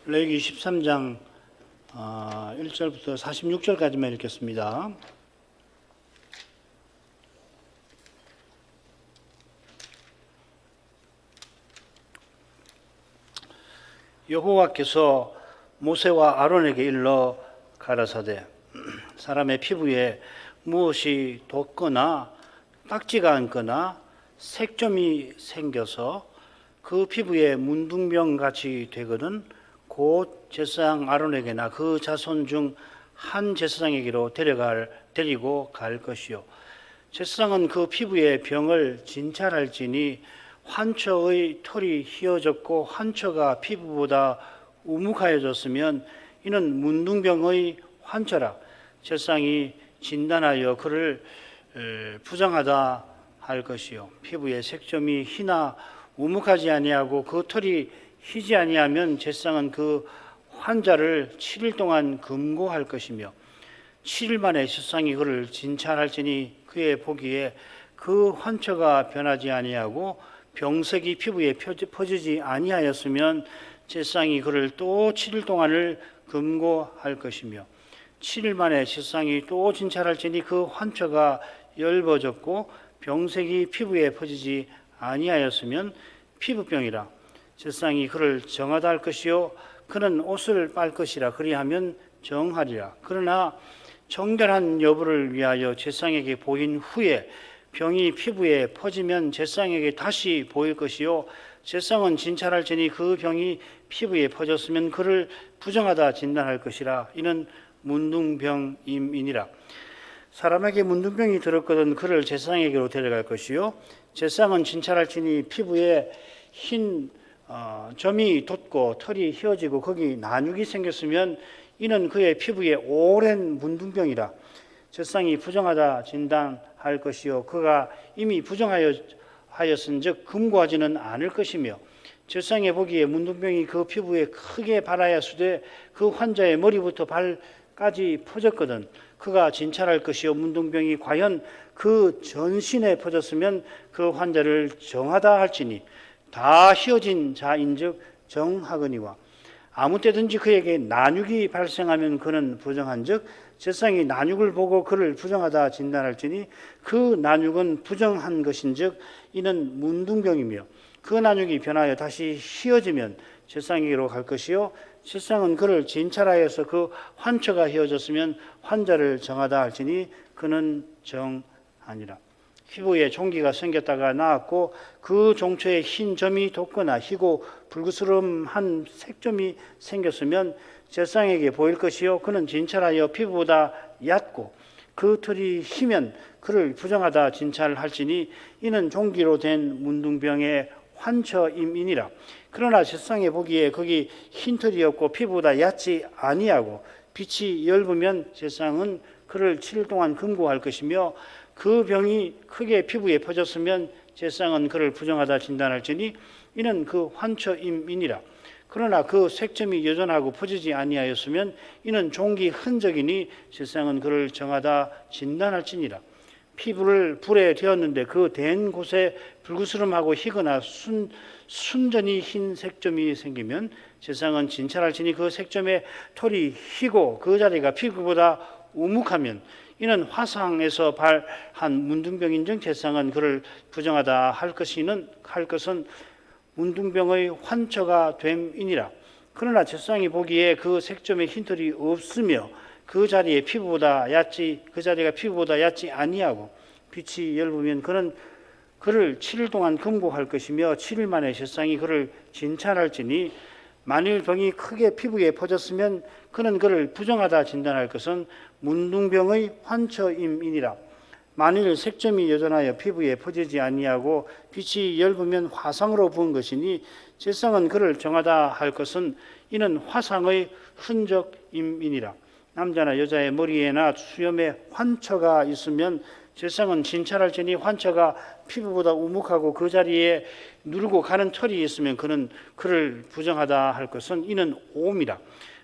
레위기 13장 1절부터 46절까지만 읽겠습니다. 여호와께서 모세와 아론에게 일러 가라사대 사람의 피부에 무엇이 돋거나 딱지가 앉거나 색점이 생겨서 그 피부에 문둥병같이 되거든 곧 제사장 아론에게나 그 자손 중 한 제사장에게로 데리고 갈 것이요 제사장은 그 피부에 병을 진찰할지니 환처의 털이 휘어졌고 환처가 피부보다 우묵하여졌으면 이는 문둥병의 환처라. 제사장이 진단하여 그를 부정하다 할 것이요 피부에 색점이 희나 우묵하지 아니하고 그 털이 희지 아니하면 제사장은 그 환자를 7일 동안 금고할 것이며 7일 만에 제사장이 그를 진찰할지니 그의 보기에 그 환처가 변하지 아니하고 병색이 피부에 퍼지지 아니하였으면 제사장이 그를 또 7일 동안을 금고할 것이며 7일 만에 제사장이 또 진찰할지니 그 환처가 엷어졌고 병색이 피부에 퍼지지 아니하였으면 피부병이라. 제사장이 그를 정하다 할 것이요 그는 옷을 빨 것이라. 그리하면 정하리라. 그러나 정결한 여부를 위하여 제사장에게 보인 후에 병이 피부에 퍼지면 제사장에게 다시 보일 것이요 제사장은 진찰할지니 그 병이 피부에 퍼졌으면 그를 부정하다 진단할 것이라. 이는 문둥병임이니라. 사람에게 문둥병이 들었거든 그를 제사장에게로 데려갈 것이요 제사장은 진찰할지니 피부에 흰 점이 돋고 털이 휘어지고 거기 나눅이 생겼으면 이는 그의 피부에 오랜 문둥병이라. 제사장이 부정하다 진단할 것이요 그가 이미 부정하였은즉 금고하지는 않을 것이며 제사장의 보기에 문둥병이 그 피부에 크게 발하였으되 그 환자의 머리부터 발까지 퍼졌거든 그가 진찰할 것이요 문둥병이 과연 그 전신에 퍼졌으면 그 환자를 정하다 할지니 다 휘어진 자인즉 정하거니와 아무 때든지 그에게 나눅이 발생하면 그는 부정한즉 제사장이 나눅을 보고 그를 부정하다 진단할지니 그 나눅은 부정한 것인즉 이는 문둥병이며 그 나눅이 변하여 다시 휘어지면 제사장에게로 갈 것이요 제사장은 그를 진찰하여서 그 환처가 휘어졌으면 환자를 정하다 할지니 그는 정하니라. 피부에 종기가 생겼다가 나았고 그 종초에 흰 점이 돋거나 희고 불그스름한 색점이 생겼으면 제사장에게 보일 것이요 그는 진찰하여 피부보다 얕고 그 털이 희면 그를 부정하다 진찰할지니 이는 종기로 된 문둥병의 환처임이니라. 그러나 제사장의 보기에 거기 흰 털이 없고 피부보다 얕지 아니하고 빛이 엷으면 제사장은 그를 7일 동안 금고할 것이며 그 병이 크게 피부에 퍼졌으면 제사장은 그를 부정하다 진단할지니 이는 그 환처임이니라. 그러나 그 색점이 여전하고 퍼지지 아니하였으면 이는 종기 흔적이니 제사장은 그를 정하다 진단할지니라. 피부를 불에 데웠는데 그 댄 곳에 불그스름하고 희거나 순전히 흰 색점이 생기면 제사장은 진찰할지니 그 색점에 털이 희고 그 자리가 피부보다 우묵하면 이는 화상에서 발한 문둥병인즉 제사장은 그를 부정하다 할 것은 문둥병의 환처가 됨이니라. 그러나 제사장이 보기에 그 색점에 흰털이 없으며 그 자리가 피부보다 얕지 아니하고 빛이 엷으면 그는 그를 7일 동안 금고할 것이며 7일 만에 제사장이 그를 진찰할지니 만일 병이 크게 피부에 퍼졌으면 그는 그를 부정하다 진단할 것은 문둥병의 환처임이니라. 만일 색점이 여전하여 피부에 퍼지지 아니하고 빛이 엷으면 화상으로 부은 것이니 제사장은 그를 정하다 할 것은 이는 화상의 흔적임이니라. 남자나 여자의 머리에나 수염에 환처가 있으면 제사장은 진찰할지니 환처가 피부보다 우묵하고 그 자리에 누르고 가는 털이 있으면 그는 그를 부정하다 할 것은 이는 옴이라.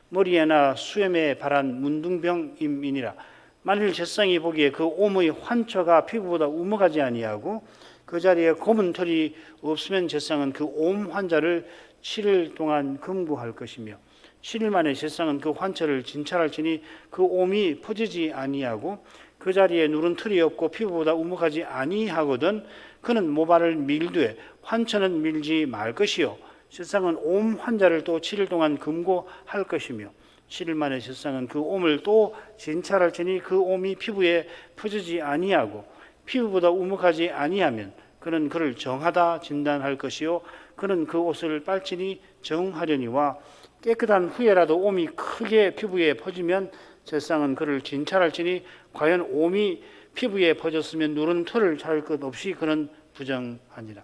머리에나 수염에 발한 문둥병임이니라. 만일 제사장이 보기에 그 옴의 환처가 피부보다 우묵하지 아니하고 그 자리에 검은 털이 없으면 제사장은 그 옴 환자를 7일 동안 금고할 것이며 7일 만에 제사장은 그 환처를 진찰할지니 그 옴이 퍼지지 아니하고 그 자리에 누른 털이 없고 피부보다 우묵하지 아니하거든 그는 모발을 밀되 환처는 밀지 말 것이요 제사장은 옴 환자를 또 7일 동안 금고할 것이며 7일 만에 제사장은 그 옴을 또 진찰할지니 그 옴이 피부에 퍼지지 아니하고 피부보다 우묵하지 아니하면 그는 그를 정하다 진단할 것이요 그는 그 옷을 빨지니 정하려니와 깨끗한 후에라도 옴이 크게 피부에 퍼지면 제사장은 그를 진찰할지니 과연 옴이 피부에 퍼졌으면 누른 털을 자를 것 없이 그는 부정하니라.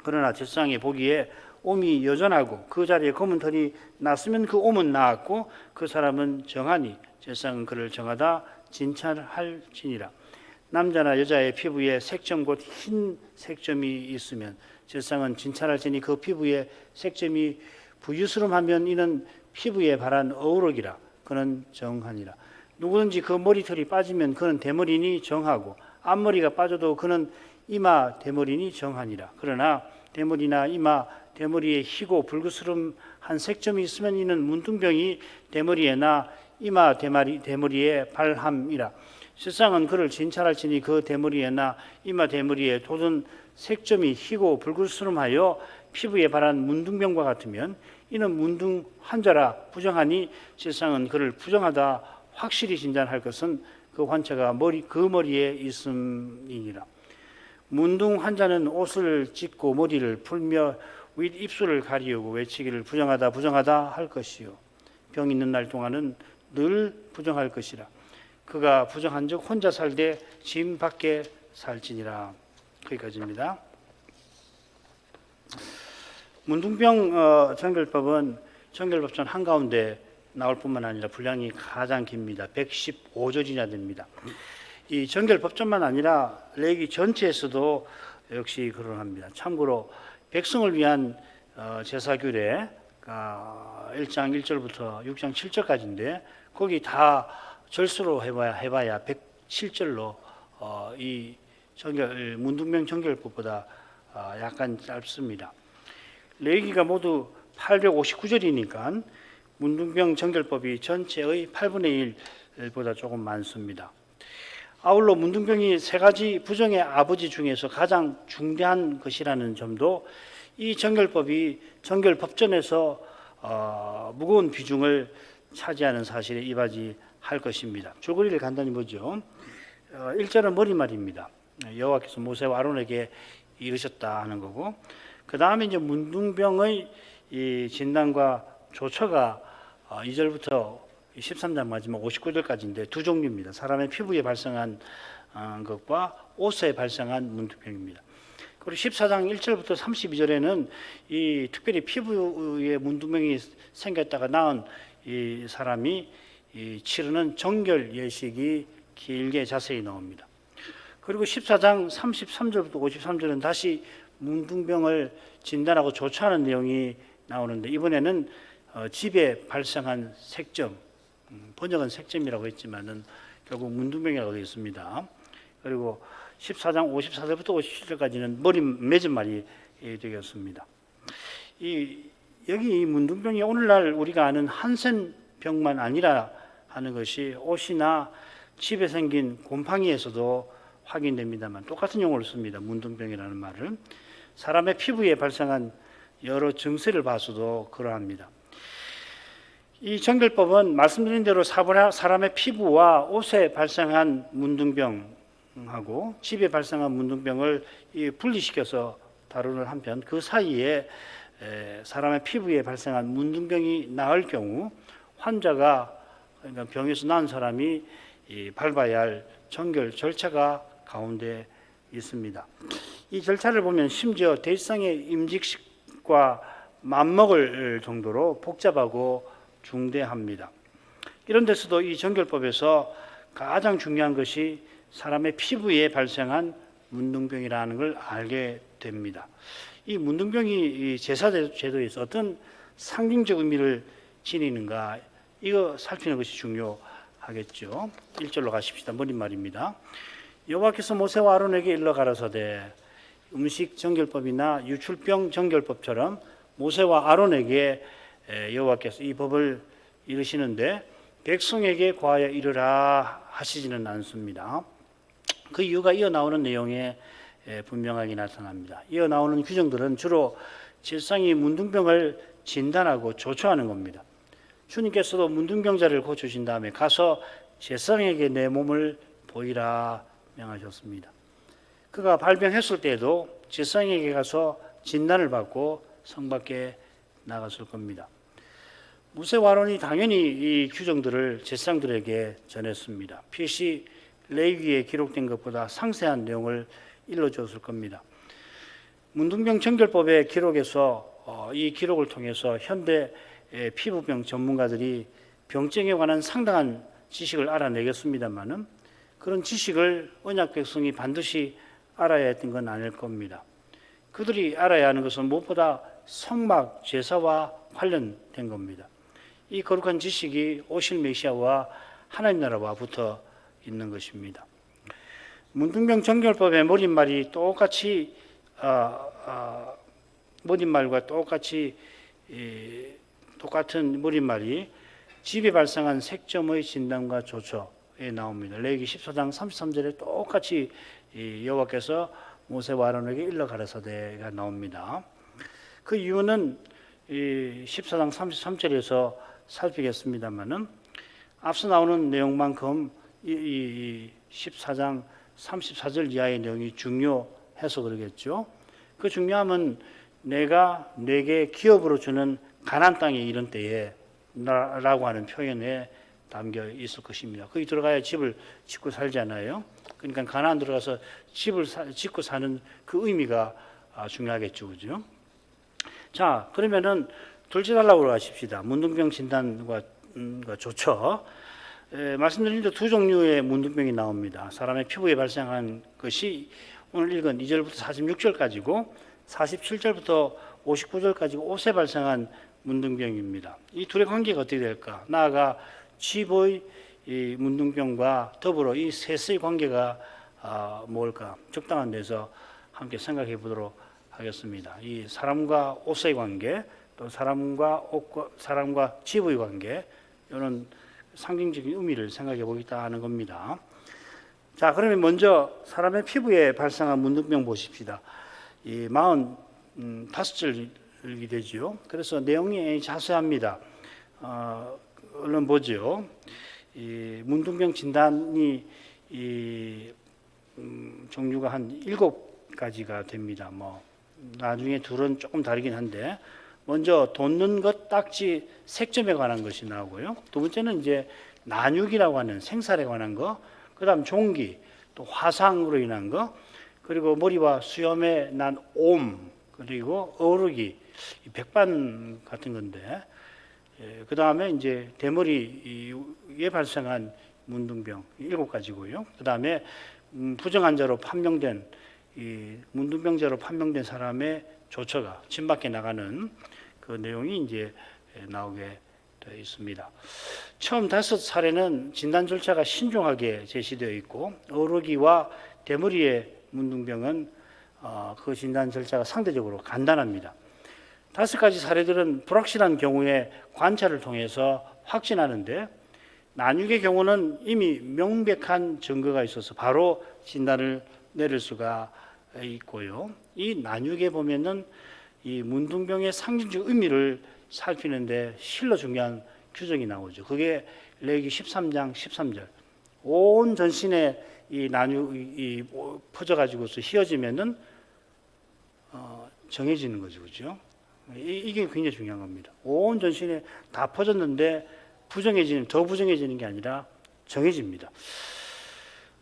그러나 제사장이 보기에 옴이 여전하고 그 자리에 검은 털이 났으면 그 옴은 나았고 그 사람은 정하니 제사장은 그를 정하다 진찰할지니라. 남자나 여자의 피부에 색점 곧 흰 색점이 있으면 제사장은 진찰할지니 그 피부에 색점이 부유스름하면 이는 피부에 바란 어우럭이라 그는 정하니라. 누구든지 그 머리털이 빠지면 그는 대머리니 정하고 앞머리가 빠져도 그는 이마 대머리니 정하니라. 그러나 대머리나 이마 대머리에 희고 불그스름한 색점이 있으면 이는 문둥병이 대머리에나 이마 대머리에 발함이라. 제사장은 그를 진찰할지니 그 대머리에나 이마 대머리에 돋은 색점이 희고 불그스름하여 피부에 바란 문둥병과 같으면 이는 문둥 환자라 부정하니 제사장은 그를 부정하다 확실히 진단할 것은 그 환자가 그 머리에 있음이니라. 문둥 환자는 옷을 찢고 머리를 풀며 윗 입술을 가리우고 외치기를 부정하다 부정하다 할 것이요 병 있는 날 동안은 늘 부정할 것이라. 그가 부정한즉 혼자 살되 짐 밖에 살지니라. 거기까지입니다. 문둥병 정결법은 정결법전 한가운데 나올 뿐만 아니라 분량이 가장 깁니다. 115절이나 됩니다. 이 정결법전만 아니라 레위기 전체에서도 역시 그러합니다. 참고로 백성을 위한 제사규례 1장 1절부터 6장 7절까지인데 거기 다 절수로 해봐야 107절로 이 문둥병 정결법보다 약간 짧습니다. 레위기가 모두 859절이니까 문둥병 정결법이 전체의 8분의 1보다 조금 많습니다. 아울러 문둥병이 세 가지 부정의 아버지 중에서 가장 중대한 것이라는 점도 이 정결법이 정결법전에서 무거운 비중을 차지하는 사실에 이바지할 것입니다. 줄거리를 간단히 보죠. 1절은 머리말입니다. 여호와께서 모세와 아론에게 이르셨다 하는 거고, 그 다음에 이제 문둥병의 이 진단과 조처가 2절부터 13장 마지막 59절까지인데 두 종류입니다. 사람의 피부에 발생한 것과 옷에 발생한 문둥병입니다. 그리고 14장 1절부터 32절에는 이 특별히 피부에 문둥병이 생겼다가 나은 이 사람이 치르는 정결 예식이 길게 자세히 나옵니다. 그리고 14장 33절부터 53절은 다시 문둥병을 진단하고 조처하는 내용이 나오는데 이번에는 집에 발생한 색점, 번역은 색점이라고 했지만은 결국 문둥병이라고 되어 있습니다. 그리고 14장 54절부터 57절까지는 머리 맺은 말이 되겠습니다. 여기 이 문둥병이 오늘날 우리가 아는 한센병만 아니라 하는 것이 옷이나 집에 생긴 곰팡이에서도 확인됩니다만 똑같은 용어를 씁니다. 문둥병이라는 말을. 사람의 피부에 발생한 여러 증세를 봐서도 그러합니다. 이 정결법은 말씀드린 대로 사람의 피부와 옷에 발생한 문둥병하고 집에 발생한 문둥병을 분리시켜서 다루는 한편 그 사이에 사람의 피부에 발생한 문둥병이 나을 경우 환자가 그러니까 병에서 나은 사람이 밟아야 할 정결 절차가 가운데 있습니다. 이 절차를 보면 심지어 대지상의 임직식과 맞먹을 정도로 복잡하고 중대합니다. 이런 데서도 이 정결법에서 가장 중요한 것이 사람의 피부에 발생한 문둥병이라는 걸 알게 됩니다. 이 문둥병이 제사 제도에서 어떤 상징적 의미를 지니는가 이거 살피는 것이 중요하겠죠. 1절로 가십시다. 머릿말입니다. 여호와께서 모세와 아론에게 일러 가라사대 음식 정결법이나 유출병 정결법처럼 모세와 아론에게 여호와께서 이 법을 이루시는데 백성에게 과하여 이르라 하시지는 않습니다. 그 이유가 이어 나오는 내용에 분명하게 나타납니다. 이어 나오는 규정들은 주로 질상이 문둥병을 진단하고 조처하는 겁니다. 주님께서도 문둥병자를 고쳐주신 다음에 가서 제사장에게 내 몸을 보이라 명하셨습니다. 그가 발병했을 때에도 제사장에게 가서 진단을 받고 성 밖에 나갔을 겁니다. 모세와 아론이 당연히 이 규정들을 제사장들에게 전했습니다. 필시 레위기에 기록된 것보다 상세한 내용을 일러주었을 겁니다. 문둥병 정결법의 기록에서 이 기록을 통해서 현대 피부병 전문가들이 병증에 관한 상당한 지식을 알아내겠습니다만은 그런 지식을 언약 백성이 반드시 알아야 했던 건 아닐 겁니다. 그들이 알아야 하는 것은 무엇보다 성막 제사와 관련된 겁니다. 이 거룩한 지식이 오실 메시아와 하나님 나라와 붙어 있는 것입니다. 문둥병 정결법의 머릿말이 똑같이 머릿말과 똑같은 머릿말이 집에 발생한 색점의 진단과 조처에 나옵니다. 레위기 14장 33절에 똑같이 여호와께서 모세와 아론에게 일러 가라사대가 나옵니다. 그 이유는 14장 33절에서 살피겠습니다만은 앞서 나오는 내용만큼 이 14장 34절 이하의 내용이 중요해서 그러겠죠. 그 중요함은 내가 내게 기업으로 주는 가나안 땅에 이른 때에 라고 하는 표현에 담겨 있을 것입니다. 거기 들어가야 집을 짓고 살잖아요. 그러니까 가나안 들어가서 집을 짓고 사는 그 의미가 중요하겠죠, 그죠? 자, 그러면은 둘째 달라고 하십시다. 문둥병 진단과 조처. 말씀드린 대로 두 종류의 문둥병이 나옵니다. 사람의 피부에 발생한 것이 오늘 읽은 2절부터 46절까지고 47절부터 59절까지 옷에 발생한 문둥병입니다. 이 둘의 관계가 어떻게 될까? 나아가 집의 이 문둥병과 더불어 이 셋의 관계가 뭘까? 적당한 데서 함께 생각해 보도록 하겠습니다. 이 사람과 옷의 관계, 또 사람과 집의 관계, 이런 상징적인 의미를 생각해 보겠다 하는 겁니다. 자, 그러면 먼저 사람의 피부에 발생한 문둥병 보십시다. 이 45절이 되지요. 그래서 내용이 자세합니다. 얼른 보죠. 이 문둥병 진단이 종류가 한 7가지가 됩니다. 나중에 둘은 조금 다르긴 한데, 먼저 돋는 것, 딱지, 색점에 관한 것이 나오고요. 두 번째는 이제 난육이라고 하는 생살에 관한 거, 그다음 종기, 또 화상으로 인한 거, 그리고 머리와 수염에 난 옴, 그리고 어르기, 백반 같은 건데, 그 다음에 이제 대머리에 발생한 문둥병 7가지고요. 그 다음에 부정한 자로 판명된 이 문둥병자로 판명된 사람의 조처가 침 밖에 나가는 그 내용이 이제 나오게 되어 있습니다. 처음 5사례는 진단 절차가 신중하게 제시되어 있고 어르기와 대머리의 문둥병은 그 진단 절차가 상대적으로 간단합니다. 5가지 사례들은 불확실한 경우에 관찰을 통해서 확진하는데 난육의 경우는 이미 명백한 증거가 있어서 바로 진단을 내릴 수가 있고요. 이 난육에 보면은 이 문둥병의 상징적 의미를 살피는데 실로 중요한 규정이 나오죠. 그게 레위기 13장 13절. 온 전신에 이 난육이 퍼져가지고서 휘어지면은 정해지는 거죠, 그렇죠? 이게 굉장히 중요한 겁니다. 온 전신에 다 퍼졌는데 더 부정해지는 게 아니라 정해집니다.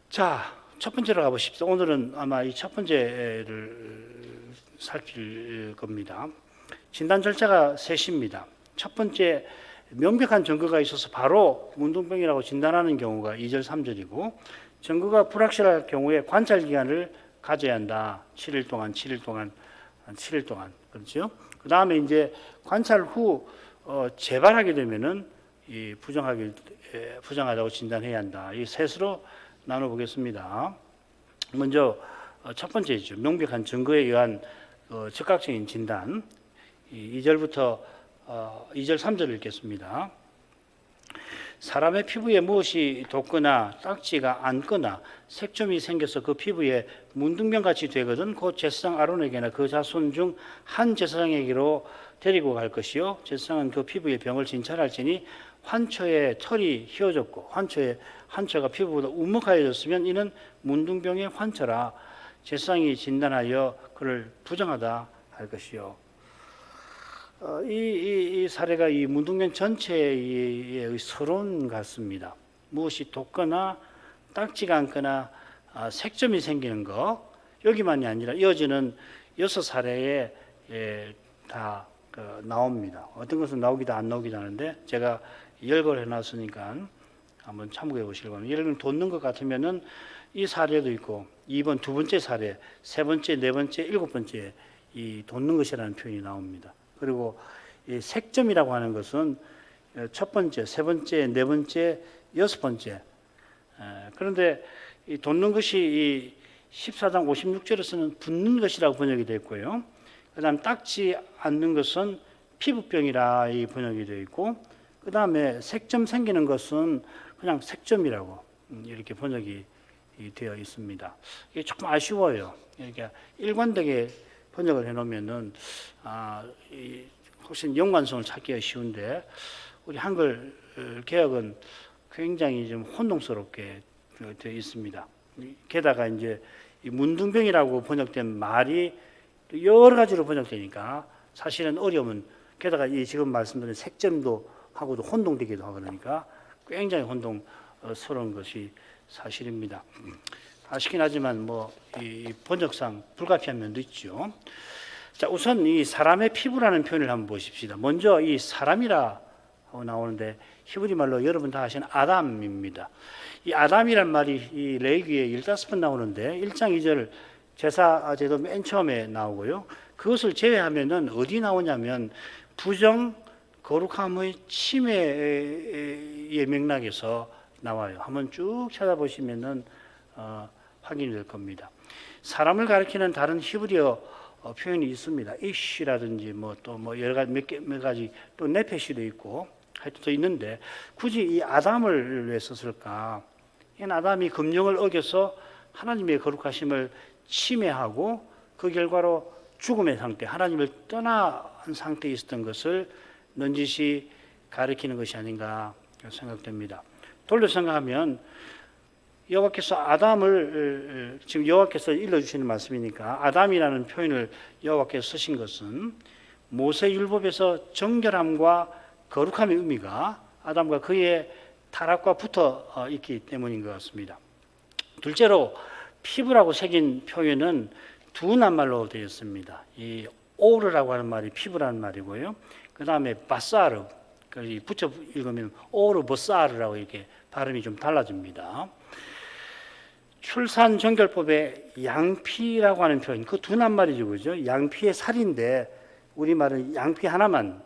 자, 첫 번째로 가보십시오. 오늘은 아마 이 첫 번째를 살필 겁니다. 진단 절차가 셋입니다. 첫 번째, 명백한 증거가 있어서 바로 문둥병이라고 진단하는 경우가 2절, 3절이고 증거가 불확실할 경우에 관찰 기간을 가져야 한다. 7일 동안. 그렇죠? 그 다음에 이제 관찰 후 재발하게 되면은 이 부정하다고 진단해야 한다. 이 셋으로 나눠보겠습니다. 먼저 첫 번째죠. 명백한 증거에 의한 즉각적인 진단. 2절부터 2절 3절 읽겠습니다. 사람의 피부에 무엇이 돋거나 딱지가 앉거나 색점이 생겨서 그 피부에 문둥병같이 되거든 곧 제사장 아론에게나 그 자손 중 한 제사장에게로 데리고 갈 것이요 제사장은 그 피부의 병을 진찰할지니 환초에 털이 휘어졌고 환초가 피부보다 우묵하여졌으면 이는 문둥병의 환초라 제사장이 진단하여 그를 부정하다 할 것이요. 이 사례가 이 문둥병 전체의 서론 같습니다. 무엇이 돋거나 딱지가 앉거나 색점이 생기는 것 여기만이 아니라 이어지는 6사례에 다 나옵니다. 어떤 것은 나오기도 안 나오기도 하는데 제가 열거를 해놨으니까 한번 참고해 보시기 바랍니다. 예를 들면 돋는 것 같으면은 이 사례도 있고 2번 두 번째 사례, 세 번째, 네 번째, 일곱 번째 이 돋는 것이라는 표현이 나옵니다. 그리고 이 색점이라고 하는 것은 첫 번째, 세 번째, 네 번째, 여섯 번째. 그런데 이 돋는 것이 이 14장 56절에서는 붓는 것이라고 번역이 되어 있고요. 그다음 딱지 않는 것은 피부병이라 이 번역이 되어 있고, 그다음에 색점 생기는 것은 그냥 색점이라고 이렇게 번역이 되어 있습니다. 이게 조금 아쉬워요. 이렇게 일관되게 번역을 해놓으면은 훨씬 연관성을 찾기가 쉬운데 우리 한글 개역은 굉장히 좀 혼동스럽게 되어 있습니다. 게다가 이제 이 문둥병이라고 번역된 말이 여러 가지로 번역되니까 사실은 어려움은 게다가 이 지금 말씀드린 색점도 하고도 혼동되기도 하고 그러니까 굉장히 혼동스러운 것이 사실입니다. 아쉽긴 하지만 뭐 이 번역상 불가피한 면도 있죠. 자, 우선 이 사람의 피부라는 표현을 한번 보십시다. 먼저 이 사람이라 하고 나오는데 히브리 말로 여러분 다 아시는 아담입니다. 이 아담이란 말이 이 레위기에 15번 나오는데 1장 2절 제사제도 맨 처음에 나오고요. 그것을 제외하면은 어디 나오냐면 부정 거룩함의 침해의 맥락에서 나와요. 한번 쭉 찾아보시면은 확인이 될 겁니다. 사람을 가리키는 다른 히브리어 표현이 있습니다. 이쉬라든지 또 여러 가지 몇 가지 또 네페시도 있고 하여튼 또 있는데 굳이 이 아담을 왜 썼을까? 이 아담이 금령을 어겨서 하나님의 거룩하심을 침해하고 그 결과로 죽음의 상태, 하나님을 떠난 상태에 있었던 것을 넌지시 가리키는 것이 아닌가 생각됩니다. 돌려 생각하면 여호와께서 아담을 지금 여호와께서 일러주시는 말씀이니까 아담이라는 표현을 여호와께서 쓰신 것은 모세율법에서 정결함과 거룩함의 의미가 아담과 그의 타락과 붙어 있기 때문인 것 같습니다. 둘째로 피부라고 새긴 표현은 두 낱말로 되어 있습니다. 이 오르라고 하는 말이 피부라는 말이고요. 그 다음에 바사르, 붙여 읽으면 오르 버사르라고 이렇게 발음이 좀 달라집니다. 출산 정결법의 양피라고 하는 표현, 그 두 낱말이죠, 그죠? 양피의 살인데 우리말은 양피 하나만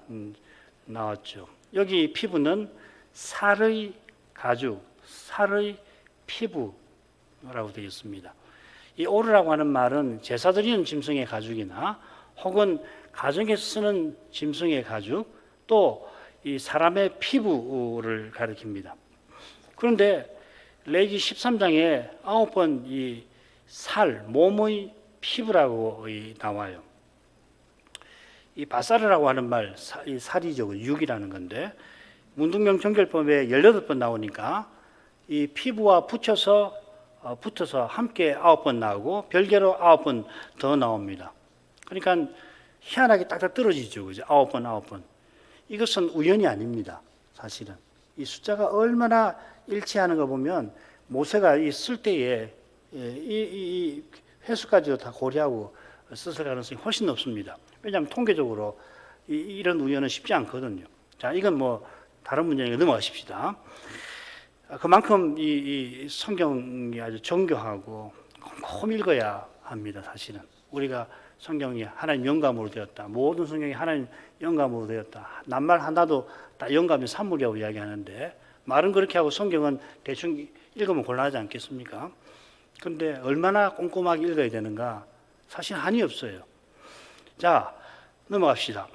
나왔죠. 여기 피부는 살의 가죽, 살의 피부라고 되어 있습니다. 이 오르라고 하는 말은 제사 드리는 짐승의 가죽이나 혹은 가정에서 쓰는 짐승의 가죽, 또 이 사람의 피부를 가리킵니다. 그런데 레위기 13장에 9번 이 살, 몸의 피부라고 나와요. 이 바사르라고 하는 말, 이 살이죠. 육이라는 건데 문둥병 정결법에 18번 나오니까 이 피부와 붙어서 함께 9번 나오고 별개로 9번 더 나옵니다. 그러니까 희한하게 딱딱 떨어지죠. 그죠? 9번. 이것은 우연이 아닙니다. 사실은. 이 숫자가 얼마나 일치하는 거 보면 모세가 쓸 때에 이 횟수까지도 다 고려하고 썼을 가능성이 훨씬 높습니다. 왜냐하면 통계적으로 이런 우연은 쉽지 않거든요. 자, 이건 뭐 다른 문제니까 넘어가십시다. 그만큼 이 성경이 아주 정교하고 꼼꼼히 읽어야 합니다. 사실은 우리가 성경이 하나님 영감으로 되었다. 모든 성경이 하나님 영감으로 되었다. 낱말 하나도 다 영감의 산물이라고 이야기하는데 말은 그렇게 하고 성경은 대충 읽으면 곤란하지 않겠습니까? 그런데 얼마나 꼼꼼하게 읽어야 되는가? 사실 한이 없어요. 자, 넘어갑시다.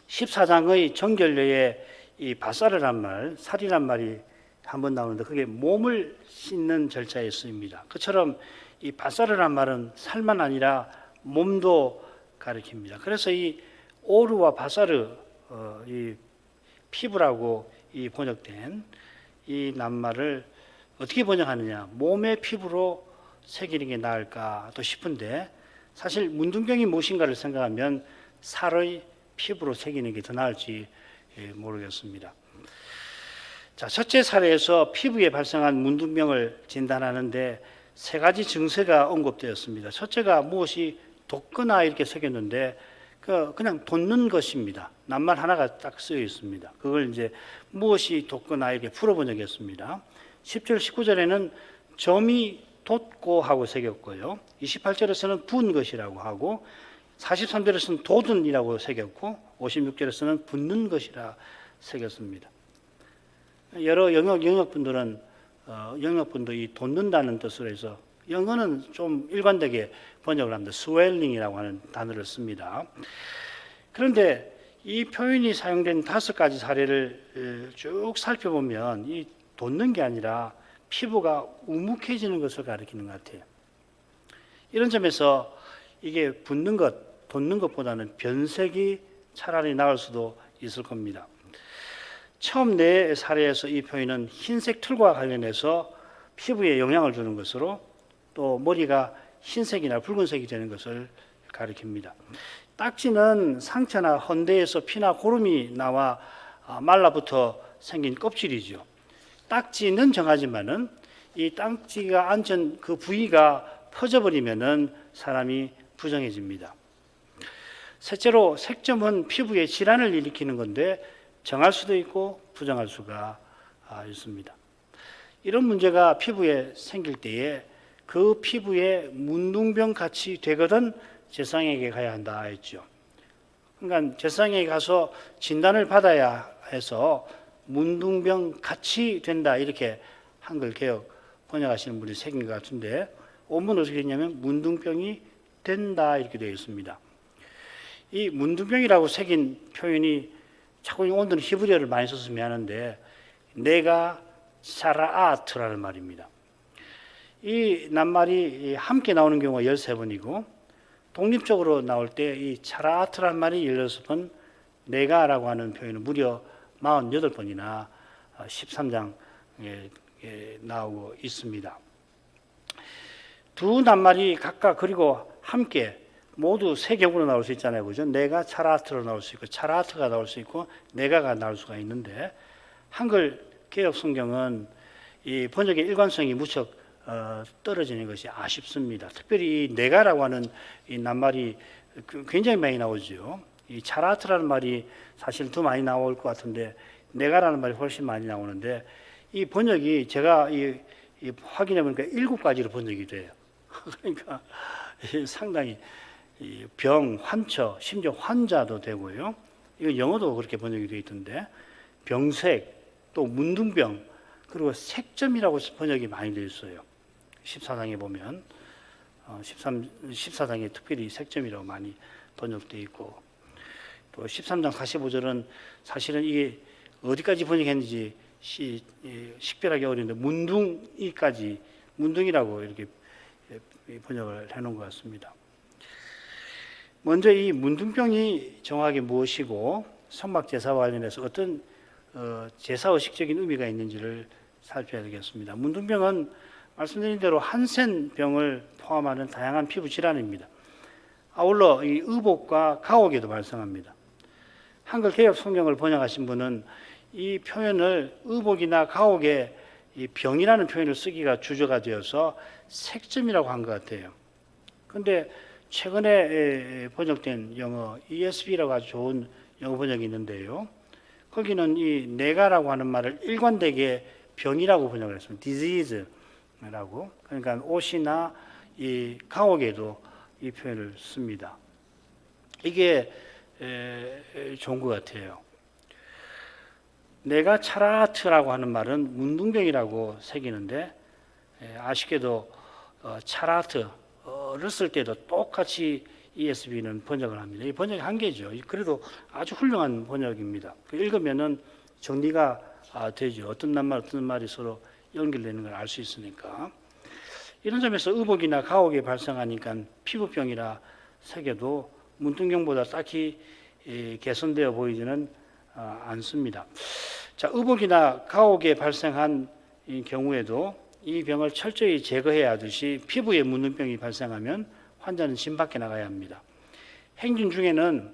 14장의 정결례에 이 바사르란 말, 살이란 말이 한번 나오는데 그게 몸을 씻는 절차에 쓰입니다. 그처럼 이 바사르란 말은 살만 아니라 몸도 가리킵니다. 그래서 이 오르와 바사르, 이 피부라고 이 번역된 이 낱말을 어떻게 번역하느냐, 몸의 피부로 새기는 게 나을까 또 싶은데, 사실 문둥병이 무엇인가를 생각하면 살의 피부로 새기는 게 더 나을지 모르겠습니다. 자, 첫째 사례에서 피부에 발생한 문둥병을 진단하는데 세 가지 증세가 언급되었습니다. 첫째가 무엇이 돋거나 이렇게 새겼는데 그냥 돋는 것입니다. 낱말 하나가 딱 쓰여 있습니다. 그걸 이제 무엇이 돋거나 이렇게 풀어 번역했습니다. 10절, 19절에는 점이 돋고 하고 새겼고요. 28절에서는 부은 것이라고 하고 43절에서는 돋은이라고 새겼고 56절에서는 붙는 것이라 새겼습니다. 여러 영역분들은 영역분도 이 돋는다는 뜻으로 해서 영어는 좀 일관되게 번역을 합니다. 스웰링이라고 하는 단어를 씁니다. 그런데 이 표현이 사용된 5가지 사례를 쭉 살펴보면 이 돋는 게 아니라 피부가 우묵해지는 것을 가리키는 것 같아요. 이런 점에서 이게 붓는 것, 돋는 것보다는 변색이 차라리 나을 수도 있을 겁니다. 처음 네 사례에서 이 표현은 흰색 털과 관련해서 피부에 영향을 주는 것으로 또 머리가 흰색이나 붉은색이 되는 것을 가리킵니다. 딱지는 상처나 헌대에서 피나 고름이 나와 말라붙어 생긴 껍질이죠. 딱지는 정하지만은 이 딱지가 앉은 그 부위가 퍼져버리면은 사람이 부정해집니다. 셋째로 색점은 피부에 질환을 일으키는 건데 정할 수도 있고 부정할 수가 있습니다. 이런 문제가 피부에 생길 때에 그 피부에 문둥병 같이 되거든 제사장에게 가야 한다 했죠. 그러니까 제사장에게 가서 진단을 받아야 해서 문둥병 같이 된다 이렇게 한글 개역 번역하시는 분이 새긴 것 같은데 원문 어떻게 했냐면 문둥병이 된다 이렇게 되어 있습니다. 이 문둥병이라고 새긴 표현이 자꾸 오늘은 히브리어를 많이 써서 미안한데 내가 차라아트라는 말입니다. 이 낱말이 함께 나오는 경우가 13번이고 독립적으로 나올 때 이 차라아트라는 말이 16번, 내가라고 하는 표현은 무려 48번이나 13장에 나오고 있습니다. 두 낱말이 각각 그리고 함께 모두 세 경우로 나올 수 있잖아요. 그죠? 내가 차라아트로 나올 수 있고 차라아트가 나올 수 있고 내가가 나올 수가 있는데 한글 개역 성경은 이 번역의 일관성이 무척 떨어지는 것이 아쉽습니다. 특별히 이 내가라고 하는 이 낱말이 굉장히 많이 나오죠. 이 차라아트라는 말이 사실 더 많이 나올 것 같은데 내가라는 말이 훨씬 많이 나오는데 이 번역이 제가 이 확인해 보니까 7가지로 번역이 돼요. 그러니까 상당히 병, 환처, 심지어 환자도 되고요. 이거 영어도 그렇게 번역이 되어 있던데 병색, 또 문둥병, 그리고 색점이라고 번역이 많이 되어 있어요. 14장에 보면 14장에 특별히 색점이라고 많이 번역되어 있고 또 13장 45절은 사실은 이게 어디까지 번역했는지 식별하기 어려운데 문둥이까지 문둥이라고 이렇게 번역을 해놓은 것 같습니다. 먼저 이 문둥병이 정확히 무엇이고 성막제사와 관련해서 어떤 제사의식적인 의미가 있는지를 살펴야 되겠습니다. 문둥병은 말씀드린 대로 한센병을 포함하는 다양한 피부 질환입니다. 아울러 이 의복과 가옥에도 발생합니다. 한글 개역 성경을 번역하신 분은 이 표현을 의복이나 가옥에 이 병이라는 표현을 쓰기가 주저가 되어서 색점이라고 한 것 같아요. 그런데 최근에 번역된 영어 ESV라고 아주 좋은 영어 번역이 있는데요. 거기는 이 내가라고 하는 말을 일관되게 병이라고 번역을 했습니다. disease라고. 그러니까 옷이나 이 가옥에도 이 표현을 씁니다. 이게 좋은 것 같아요. 내가 차라아트라고 하는 말은 문둥병이라고 새기는데 아쉽게도 차라아트를 쓸 때도 똑같이 ESV는 번역을 합니다. 이 번역이 한계죠. 그래도 아주 훌륭한 번역입니다. 읽으면은 정리가 되죠. 어떤 말이 서로 연결되는 걸 알 수 있으니까. 이런 점에서 의복이나 가옥에 발생하니까 피부병이라 새겨도 문둥병보다 딱히 개선되어 보이지는 않습니다. 자, 의복이나 가옥에 발생한 경우에도 이 병을 철저히 제거해야 하듯이 피부에 문둥병이 발생하면 환자는 집 밖에 나가야 합니다. 행진 중에는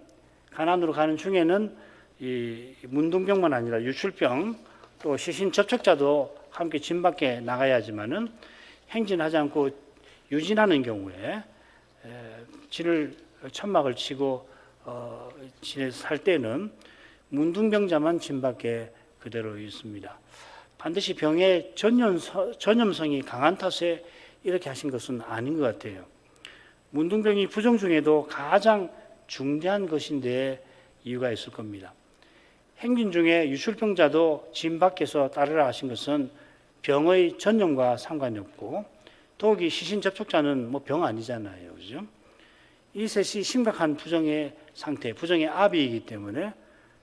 가난으로 가는 중에는 이 문둥병만 아니라 유출병 또 시신 접촉자도 함께 집 밖에 나가야 하지만은 행진하지 않고 유진하는 경우에 진을 천막을 치고 살 때는 문둥병자만 집 밖에 그대로 있습니다. 반드시 병의 전염성이 강한 탓에 이렇게 하신 것은 아닌 것 같아요. 문둥병이 부종 중에도 가장 중대한 것인데 이유가 있을 겁니다. 행진 중에 유출병자도 집 밖에서 따르라 하신 것은 병의 전염과 상관이 없고 더욱이 시신 접촉자는 병 아니잖아요. 그죠? 이 셋이 심각한 부정의 상태, 부정의 아비이기 때문에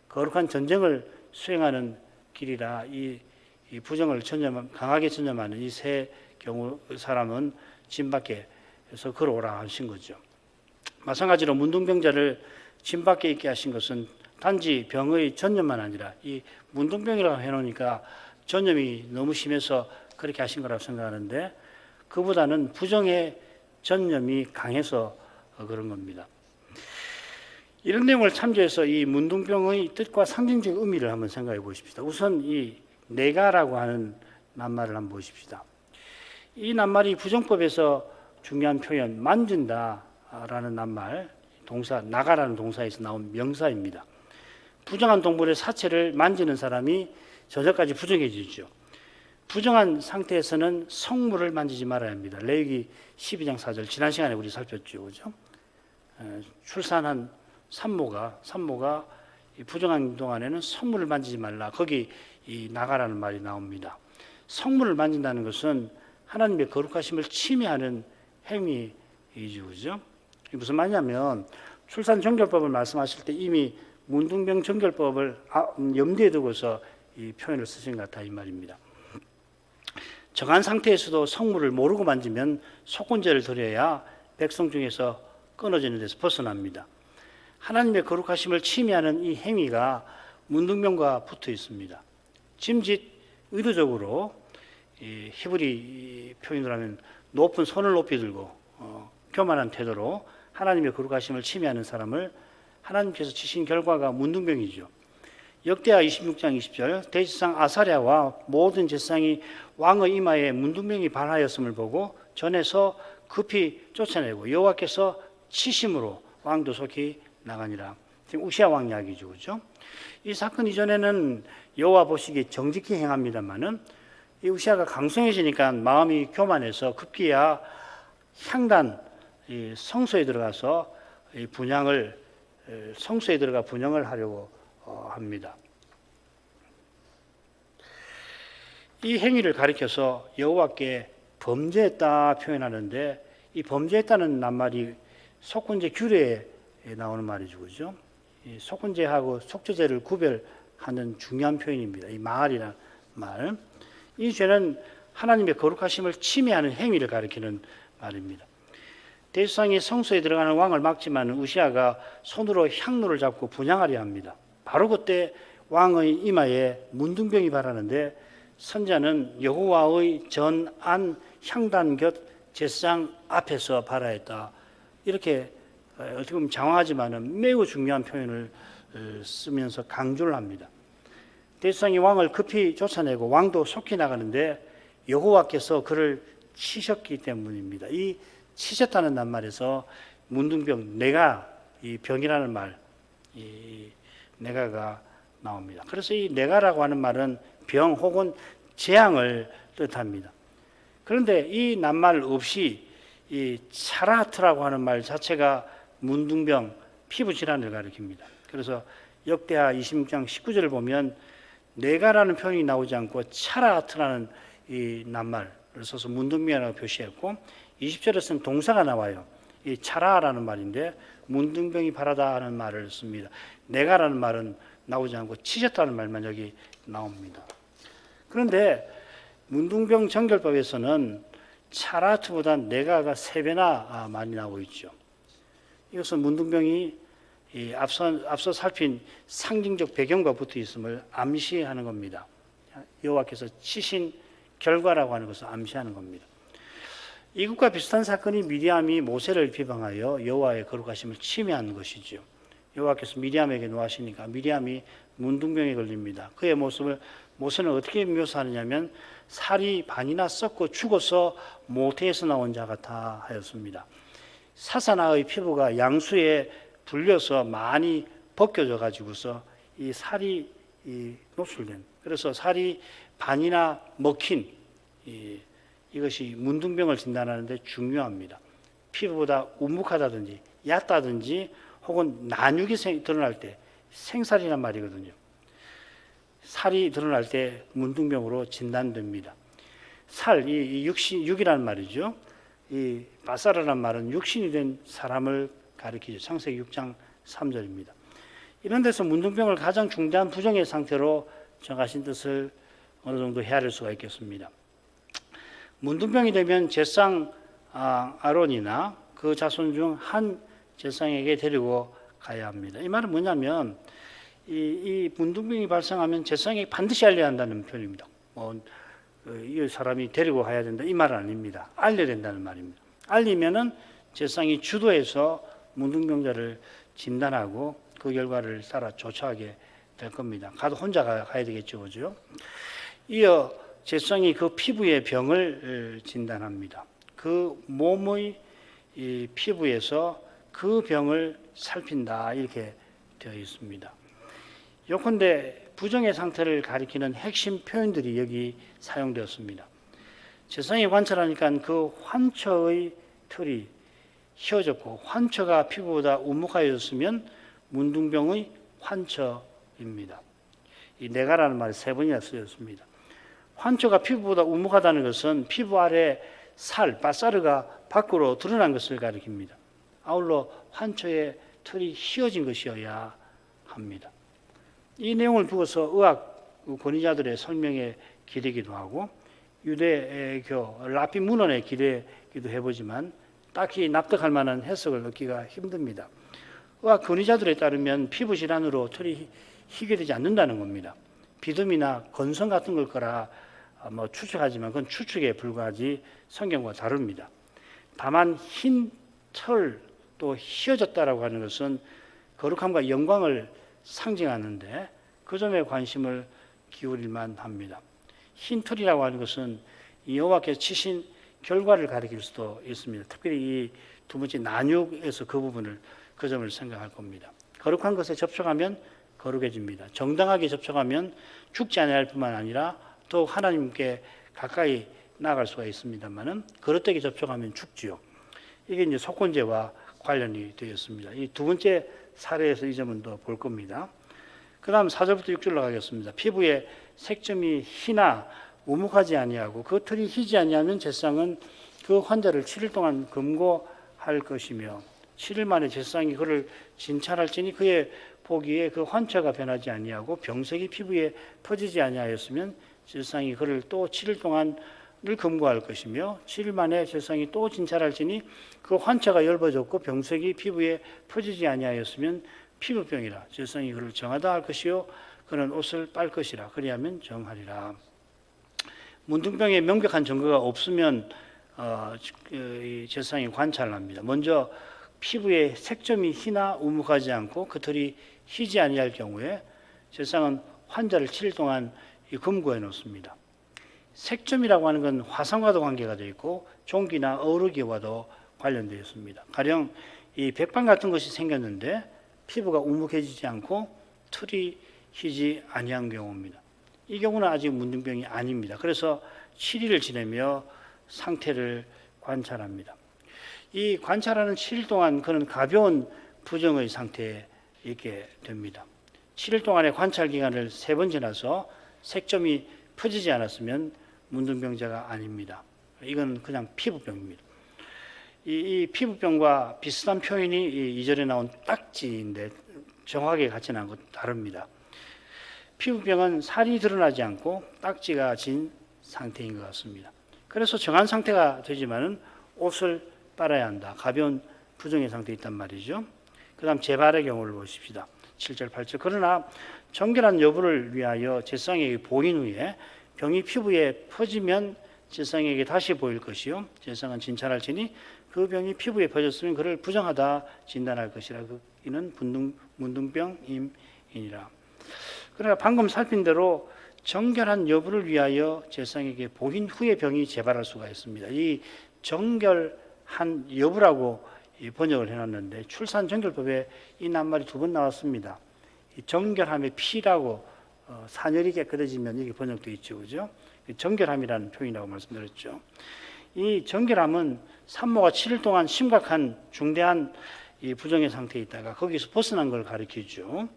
거룩한 전쟁을 수행하는 길이라 이 부정을 강하게 전염하는 이 세 경우 사람은 집 밖에서 걸어오라 하신 거죠. 마찬가지로 문둥병자를 집 밖에 있게 하신 것은 단지 병의 전염만 아니라 이 문둥병이라고 해놓으니까 전염이 너무 심해서 그렇게 하신 거라고 생각하는데 그보다는 부정의 전염이 강해서 그런 겁니다. 이런 내용을 참조해서 이 문둥병의 뜻과 상징적 의미를 한번 생각해 보십시다. 우선 이 내가라고 하는 낱말을 한번 보십시다. 이 낱말이 부정법에서 중요한 표현 만진다라는 낱말, 동사 나가라는 동사에서 나온 명사입니다. 부정한 동물의 사체를 만지는 사람이 저절까지 부정해지죠. 부정한 상태에서는 성물을 만지지 말아야 합니다. 레위기 12장 4절 지난 시간에 우리 살폈죠, 그죠? 출산한 산모가 부정한 동안에는 성물을 만지지 말라. 거기 이 나가라는 말이 나옵니다. 성물을 만진다는 것은 하나님의 거룩하심을 침해하는 행위이죠, 그죠? 무슨 말이냐면 출산 정결법을 말씀하실 때 이미 문둥병 정결법을 염두에 두고서 이 표현을 쓰신 것 같다 이 말입니다. 정한 상태에서도 성물을 모르고 만지면 속건제를 드려야 백성 중에서 끊어지는 데서 벗어납니다. 하나님의 거룩하심을 침해하는 이 행위가 문둥병과 붙어 있습니다. 짐짓 의도적으로 히브리 표현으로 하면 높은 손을 높이 들고 교만한 태도로 하나님의 거룩하심을 침해하는 사람을 하나님께서 치신 결과가 문둥병이죠. 역대하 26장 20절 대제사장 아사랴와 모든 제사장이 왕의 이마에 문둥병이 발하였음을 보고 전에서 급히 쫓아내고 여호와께서 치심으로 왕도 속히 나가니라. 지금 우시아 왕 이야기죠, 그렇죠? 이 사건 이전에는 여호와 보시기에 정직히 행합니다만은 이 우시아가 강성해지니까 마음이 교만해서 급기야 향단 성소에 들어가서 성소에 들어가 분향을 하려고 합니다. 이 행위를 가리켜서 여호와께 범죄했다 표현하는데 이 범죄했다는 낱말이 속건제 규례에 나오는 말이죠, 그죠? 이 속건제하고 속죄제를 구별하는 중요한 표현입니다. 이 마할이라는 말, 이 죄는 하나님의 거룩하심을 침해하는 행위를 가리키는 말입니다. 대제사장이 성소에 들어가는 왕을 막지만 우시아가 손으로 향로를 잡고 분향하려 합니다. 바로 그때 왕의 이마에 문둥병이 발하는데 선자는 여호와의 전안 향단 곁 제사장 앞에서 발하였다. 이렇게 어떻게 보면 장황하지만 매우 중요한 표현을 쓰면서 강조를 합니다. 대제사장이 왕을 급히 쫓아내고 왕도 속히 나가는데 여호와께서 그를 치셨기 때문입니다. 이 치셨다는 낱말에서 문둥병, 내가, 이 병이라는 말, 이 내가가 나옵니다. 그래서 이 내가라고 하는 말은 병 혹은 재앙을 뜻합니다. 그런데 이 낱말 없이 이 차라트라고 하는 말 자체가 문둥병, 피부 질환을 가리킵니다. 그래서 역대하 26장 19절을 보면 내가라는 표현이 나오지 않고 차라트라는 이 낱말을 써서 문둥병이라고 표시했고 20절에서는 동사가 나와요. 이 차라라는 말인데 문둥병이 바라다 하는 말을 씁니다. 내가라는 말은 나오지 않고 치졌다는 말만 여기 나옵니다. 그런데 문둥병 정결법에서는 차라트보다 내가가 3배나 많이 나오고 있죠. 이것은 문둥병이 앞서 살핀 상징적 배경과 붙어 있음을 암시하는 겁니다. 여호와께서 치신 결과라고 하는 것을 암시하는 겁니다. 이것과 비슷한 사건이 미리암이 모세를 비방하여 여호와의 거룩하심을 침해하는 것이죠. 여호와께서 미리암에게 노하시니까 미리암이 문둥병에 걸립니다. 그의 모습을 모세는 어떻게 묘사하느냐면 살이 반이나 썩고 죽어서 모태에서 나온 자 같아 하였습니다. 사사나의 피부가 양수에 불려서 많이 벗겨져 가지고서 이 살이 노출된, 그래서 살이 반이나 먹힌 이것이 문둥병을 진단하는데 중요합니다. 피부보다 우묵하다든지 얕다든지 혹은 난육이 드러날 때, 생살이란 말이거든요. 살이 드러날 때 문둥병으로 진단됩니다. 육이라는 말이죠. 이 바사르란 말은 육신이 된 사람을 가리키죠. 창세기 6장 3절입니다. 이런 데서 문둥병을 가장 중대한 부정의 상태로 정하신 뜻을 어느 정도 헤아릴 수가 있겠습니다. 문둥병이 되면 제상 아론이나 그 자손 중 한 제상에게 데리고 가야 합니다. 이 말은 뭐냐면 이 문둥병이 발생하면 제상이 반드시 알려야 한다는 표현입니다. 이 사람이 데리고 가야 된다 이 말은 아닙니다. 알려야 된다는 말입니다. 알리면은 제상이 주도해서 문둥병자를 진단하고 그 결과를 따라 조처하게 될 겁니다. 가도 혼자 가야 되겠죠, 그죠? 이어 제상이 그 피부의 병을 진단합니다. 그 몸의 이 피부에서 그 병을 살핀다 이렇게 되어 있습니다. 요컨대 부정의 상태를 가리키는 핵심 표현들이 여기 사용되었습니다. 제상이 관찰하니까 그 환처의 털이 휘어졌고 환처가 피부보다 우묵하여졌으면 문둥병의 환처입니다. 이 내가라는 말이 3번이나 쓰였습니다. 환처가 피부보다 우묵하다는 것은 피부 아래 바사르가 밖으로 드러난 것을 가리킵니다. 아울러 환처의 털이 휘어진 것이어야 합니다. 이 내용을 두고서 의학 권위자들의 설명에 기대기도 하고 유대교 라피 문헌에 기대기도 해보지만 딱히 납득할 만한 해석을 얻기가 힘듭니다. 의학 권위자들에 따르면 피부 질환으로 털이 희게 되지 않는다는 겁니다. 비듬이나 건성 같은 걸 거라 추측하지만 그건 추측에 불과하지 성경과 다릅니다. 다만 흰 털 또 휘어졌다라고 하는 것은 거룩함과 영광을 상징하는데 그 점에 관심을 기울일만 합니다. 흰 털이라고 하는 것은 여호와께서 치신 결과를 가리킬 수도 있습니다. 특별히 이 두 번째 난육에서 그 점을 생각할 겁니다. 거룩한 것에 접촉하면 거룩해집니다. 정당하게 접촉하면 죽지 않아야 할 뿐만 아니라 더욱 하나님께 가까이 나아갈 수가 있습니다만은 거릇되게 접촉하면 죽지요. 이게 이제 속건제와 관련이 되었습니다. 이 두 번째 사례에서 이 점은 더 볼 겁니다. 그 다음 4절부터 6절로 가겠습니다. 피부에 색점이 희나 우묵하지 아니하고 그 털이 희지 아니하면 제상은 그 환자를 7일 동안 금고할 것이며 7일 만에 제상이 그를 진찰할지니 그의 보기에 그 환처가 변하지 아니하고 병색이 피부에 퍼지지 아니하였으면 제상이 그를 또 7일 동안을 금고할 것이며 7일 만에 제상이 또 진찰할지니 그 환처가 엷어졌고 병색이 피부에 퍼지지 아니하였으면 피부병이라 제상이 그를 정하다 할 것이요 그는 옷을 빨 것이라 그리하면 정하리라. 문둥병에 명백한 증거가 없으면 제상이 관찰을 합니다. 먼저 피부에 색점이 희나 우묵하지 않고 그 털이 희지 아니할 경우에 제상은 환자를 7일 동안 금고해 놓습니다. 색점이라고 하는 건 화상과도 관계가 되어 있고 종기나 어루기와도 관련되어 있습니다. 가령 이 백방 같은 것이 생겼는데 피부가 우묵해지지 않고 털이 희지 아니한 경우입니다. 이 경우는 아직 문둥병이 아닙니다. 그래서 7일을 지내며 상태를 관찰합니다. 이 관찰하는 7일 동안 그는 가벼운 부정의 상태에 있게 됩니다. 7일 동안의 관찰 기간을 3번 지나서 색점이 퍼지지 않았으면 문둥병자가 아닙니다. 이건 그냥 피부병입니다. 이 피부병과 비슷한 표현이 이 2절에 나온 딱지인데 정확하게 같지는 않고 다릅니다. 피부병은 살이 드러나지 않고 딱지가 진 상태인 것 같습니다. 그래서 정한 상태가 되지만은 옷을 빨아야 한다. 가벼운 부정의 상태에 있단 말이죠. 그 다음 재발의 경우를 보십시다. 7절, 8절. 그러나 정결한 여부를 위하여 제사장에게 보인 후에 병이 피부에 퍼지면 제사장에게 다시 보일 것이요. 제사장은 진찰할지니 그 병이 피부에 퍼졌으면 그를 부정하다 진단할 것이라. 이는 문둥병임이니라. 그러나 방금 살핀 대로 정결한 여부를 위하여 제사장에게 보인 후에 병이 재발할 수가 있습니다. 이 정결한 여부라고 번역을 해놨는데 출산정결법에 이 낱말이 2번 나왔습니다. 이 정결함의 피라고 사녀리 깨끗해지면 이게 번역되어 있죠, 그죠? 정결함이라는 표현이라고 말씀드렸죠. 이 정결함은 산모가 7일 동안 심각한 중대한 이 부정의 상태에 있다가 거기서 벗어난 걸 가리키죠.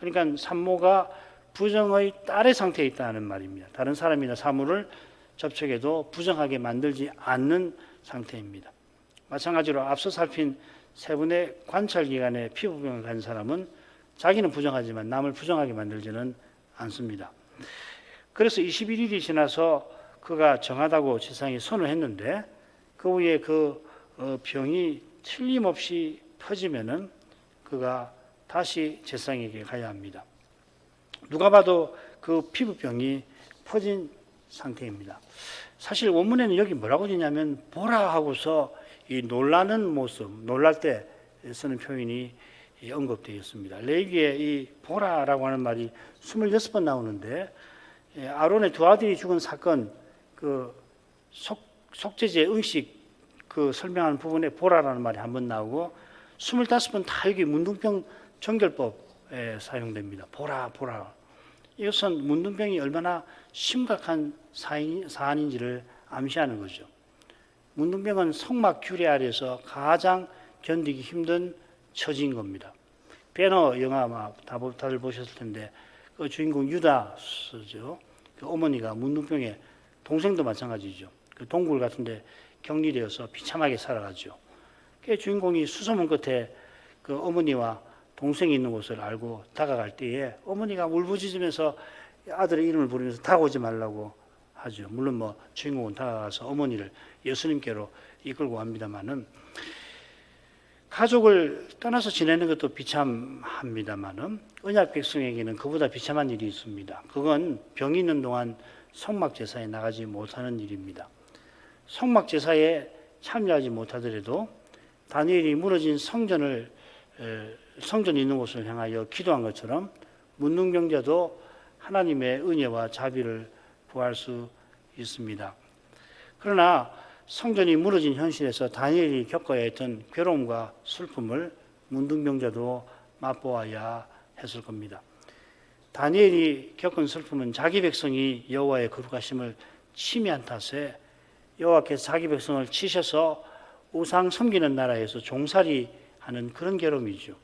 그러니까 산모가 부정의 딸의 상태에 있다는 말입니다. 다른 사람이나 사물을 접촉해도 부정하게 만들지 않는 상태입니다. 마찬가지로 앞서 살핀 3분의 관찰 기간에 피부병을 가진 사람은 자기는 부정하지만 남을 부정하게 만들지는 않습니다. 그래서 21일이 지나서 그가 정하다고 제사장이 선언했는데 그 후에 그 병이 틀림없이 퍼지면은 그가 다시 제사장에게 가야 합니다. 누가 봐도 그 피부병이 퍼진 상태입니다. 사실 원문에는 여기 뭐라고 되냐면 보라 하고서 이 놀라는 모습, 놀랄 때 쓰는 표현이 언급되어 있습니다. 레위기에 이 보라라고 하는 말이 26번 나오는데 아론의 2 아들이 죽은 사건 그 속죄제 응식 그 설명하는 부분에 보라라는 말이 한 번 나오고 25번 다 여기 문둥병 정결법에 사용됩니다. 보라. 이것은 문둥병이 얼마나 심각한 사안인지를 암시하는 거죠. 문둥병은 성막 규례 아래서 가장 견디기 힘든 처지인 겁니다. 배너 영화 다들 보셨을 텐데 그 주인공 유다스죠. 그 어머니가 문둥병에 동생도 마찬가지죠. 그 동굴 같은데 격리되어서 비참하게 살아가죠. 그 주인공이 수소문 끝에 그 어머니와 동생이 있는 곳을 알고 다가갈 때에 어머니가 울부짖으면서 아들의 이름을 부르면서 다가오지 말라고 하죠. 물론 뭐 주인공은 다가가서 어머니를 예수님께로 이끌고 갑니다만은 가족을 떠나서 지내는 것도 비참합니다만은 언약 백성에게는 그보다 비참한 일이 있습니다. 그건 병이 있는 동안 성막 제사에 나가지 못하는 일입니다. 성막 제사에 참여하지 못하더라도 다니엘이 무너진 성전이 있는 곳을 향하여 기도한 것처럼 문둥병자도 하나님의 은혜와 자비를 구할 수 있습니다. 그러나 성전이 무너진 현실에서 다니엘이 겪어야 했던 괴로움과 슬픔을 문둥병자도 맛보아야 했을 겁니다. 다니엘이 겪은 슬픔은 자기 백성이 여호와의 거룩하심을 침해한 탓에 여호와께서 자기 백성을 치셔서 우상 섬기는 나라에서 종살이하는 그런 괴로움이죠.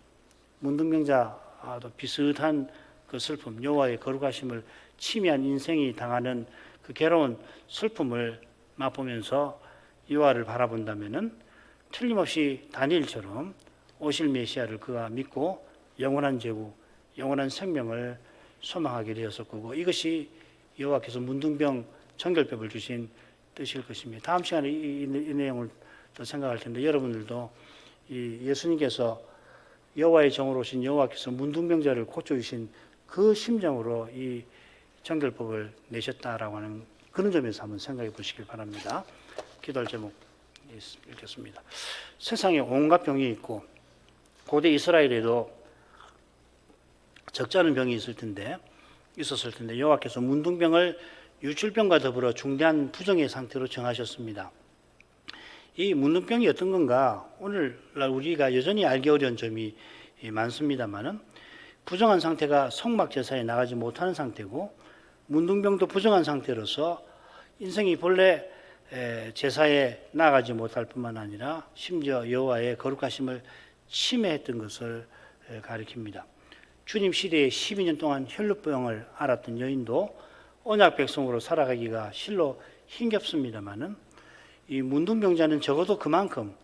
문둥병자도 비슷한 그 슬픔, 여호와의 거룩하심을 침해한 인생이 당하는 그 괴로운 슬픔을 맛보면서 여호와를 바라본다면은 틀림없이 다니엘처럼 오실 메시아를 그가 믿고 영원한 제국, 영원한 생명을 소망하게 되었을 거고 이것이 여호와께서 문둥병 정결법을 주신 뜻일 것입니다. 다음 시간에 이 내용을 더 생각할 텐데 여러분들도 이 예수님께서 여호와의 종으로 오신 여호와께서 문둥병자를 고쳐주신 그 심정으로 이 정결법을 내셨다라고 하는 그런 점에서 한번 생각해 보시길 바랍니다. 기도할 제목 읽겠습니다. 세상에 온갖 병이 있고 고대 이스라엘에도 적지 않은 병이 있었을 텐데 여호와께서 문둥병을 유출병과 더불어 중대한 부정의 상태로 정하셨습니다. 이 문둥병이 어떤 건가 오늘날 우리가 여전히 알기 어려운 점이 많습니다만은 부정한 상태가 성막 제사에 나가지 못하는 상태고 문둥병도 부정한 상태로서 인생이 본래 제사에 나가지 못할 뿐만 아니라 심지어 여호와의 거룩하심을 침해했던 것을 가리킵니다. 주님 시대에 12년 동안 혈루병을 앓았던 여인도 언약 백성으로 살아가기가 실로 힘겹습니다마는 이 문둥병자는 적어도 그만큼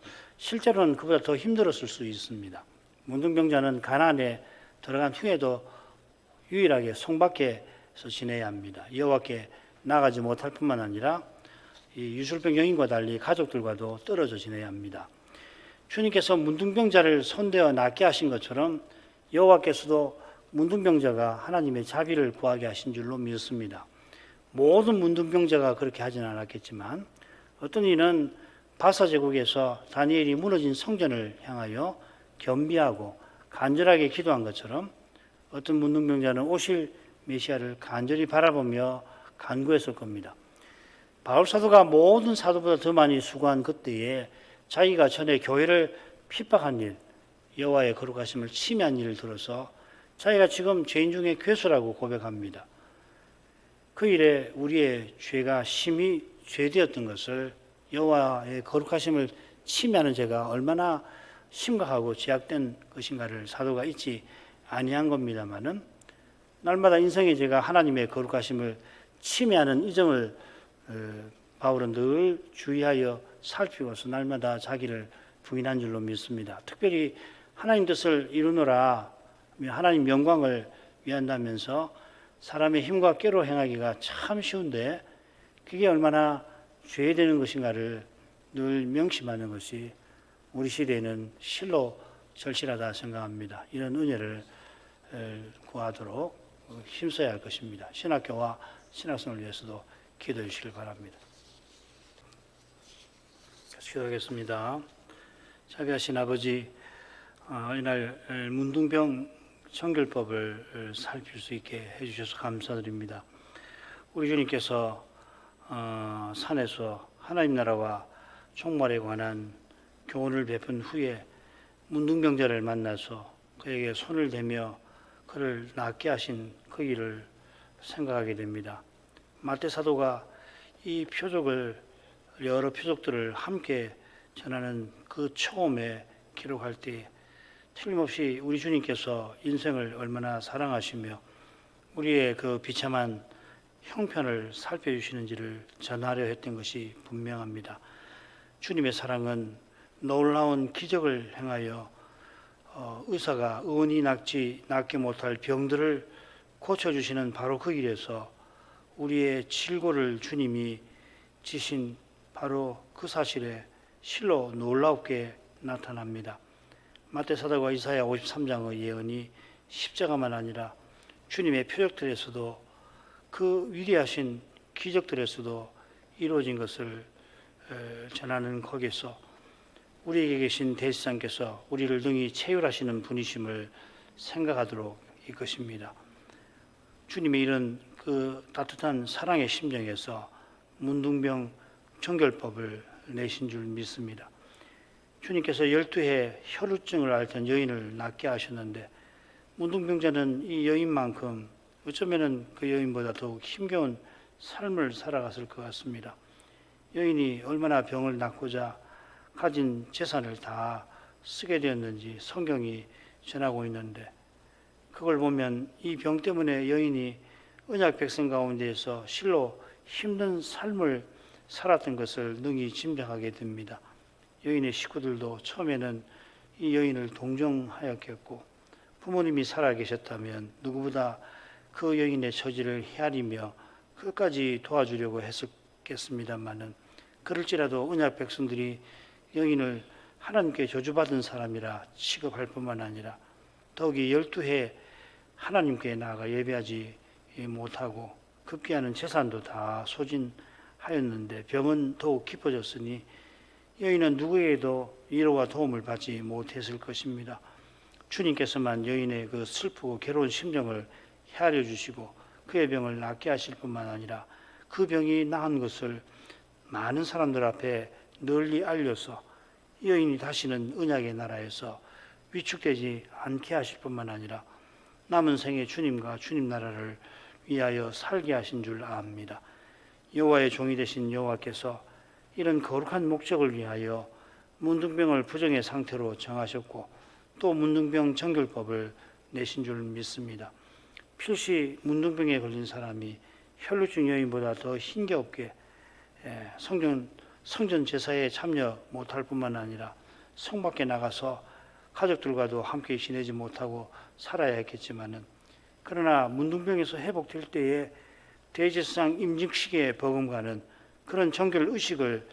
실제로는 그보다 더 힘들었을 수 있습니다. 문둥병자는 가나안에 들어간 후에도 유일하게 성 밖에서 지내야 합니다. 여호와께 나가지 못할 뿐만 아니라 이 유술병 여인과 달리 가족들과도 떨어져 지내야 합니다. 주님께서 문둥병자를 손대어 낫게 하신 것처럼 여호와께서도 문둥병자가 하나님의 자비를 구하게 하신 줄로 믿습니다. 모든 문둥병자가 그렇게 하지는 않았겠지만 어떤 이는 바사 제국에서 다니엘이 무너진 성전을 향하여 겸비하고 간절하게 기도한 것처럼 어떤 문둥병자는 오실 메시아를 간절히 바라보며 간구했을 겁니다. 바울 사도가 모든 사도보다 더 많이 수고한 그때에 자기가 전에 교회를 핍박한 일, 여호와의 거룩하심을 침해한 일을 들어서 자기가 지금 죄인 중에 괴수라고 고백합니다. 그 일에 우리의 죄가 심히 죄되었던 것을, 여호와의 거룩하심을 침해하는 죄가 얼마나 심각하고 제약된 것인가를 사도가 잊지 아니한 겁니다마는, 날마다 인생의 죄가 하나님의 거룩하심을 침해하는 이 점을 바울은 늘 주의하여 살피고서 날마다 자기를 부인한 줄로 믿습니다. 특별히 하나님 뜻을 이루노라, 하나님 영광을 위한다면서 사람의 힘과 꾀로 행하기가 참 쉬운데 그게 얼마나 죄되는 것인가를 늘 명심하는 것이 우리 시대에는 실로 절실하다 생각합니다. 이런 은혜를 구하도록 힘써야 할 것입니다. 신학교와 신학생을 위해서도 기도해 주시길 바랍니다. 기도하겠습니다. 자비하신 아버지, 이날 문둥병 정결법을 살필 수 있게 해주셔서 감사드립니다. 우리 주님께서 산에서 하나님 나라와 종말에 관한 교훈을 베푼 후에 문둥병자를 만나서 그에게 손을 대며 그를 낫게 하신 그 일을 생각하게 됩니다. 마태 사도가 이 표적을, 여러 표적들을 함께 전하는 그 처음에 기록할 때 틀림없이 우리 주님께서 인생을 얼마나 사랑하시며 우리의 그 비참한 형편을 살펴주시는지를 전하려 했던 것이 분명합니다. 주님의 사랑은 놀라운 기적을 행하여 의사가 의원이 낫게 못할 병들을 고쳐주시는 바로 그 길에서 우리의 질고를 주님이 지신 바로 그 사실에 실로 놀랍게 나타납니다. 마태 사도가 이사야 53장의 예언이 십자가만 아니라 주님의 표적들에서도, 그 위대하신 기적들에서도 이루어진 것을 전하는 거기서 우리에게 계신 대지상께서 우리를 능히 체휼하시는 분이심을 생각하도록 이것입니다. 주님의 이런 그 따뜻한 사랑의 심정에서 문둥병 정결법을 내신 줄 믿습니다. 주님께서 12해 혈루증을 앓던 여인을 낫게 하셨는데 문둥병자는 이 여인만큼 어쩌면 그 여인보다 더욱 힘겨운 삶을 살아갔을 것 같습니다. 여인이 얼마나 병을 낫고자 가진 재산을 다 쓰게 되었는지 성경이 전하고 있는데, 그걸 보면 이 병 때문에 여인이 언약 백성 가운데에서 실로 힘든 삶을 살았던 것을 능히 짐작하게 됩니다. 여인의 식구들도 처음에는 이 여인을 동정하였겠고, 부모님이 살아계셨다면 누구보다 그 여인의 처지를 헤아리며 끝까지 도와주려고 했었겠습니다마는, 그럴지라도 언약 백성들이 여인을 하나님께 저주받은 사람이라 취급할 뿐만 아니라 더욱이 12해 하나님께 나아가 예배하지 못하고 급기야는 재산도 다 소진하였는데 병은 더욱 깊어졌으니 여인은 누구에게도 위로와 도움을 받지 못했을 것입니다. 주님께서만 여인의 그 슬프고 괴로운 심정을 헤아려 주시고 그의 병을 낫게 하실 뿐만 아니라 그 병이 나은 것을 많은 사람들 앞에 널리 알려서 여인이 다시는 언약의 나라에서 위축되지 않게 하실 뿐만 아니라 남은 생에 주님과 주님 나라를 위하여 살게 하신 줄 압니다. 여호와의 종이 되신 여호와께서 이런 거룩한 목적을 위하여 문둥병을 부정의 상태로 정하셨고 또 문둥병 정결법을 내신 줄 믿습니다. 필시 문둥병에 걸린 사람이 혈루증 여인보다 더 힘겹게 성전 제사에 참여 못할 뿐만 아니라 성 밖에 나가서 가족들과도 함께 지내지 못하고 살아야 했겠지만은, 그러나 문둥병에서 회복될 때에 대제사장 임직식에 버금가는 그런 정결 의식을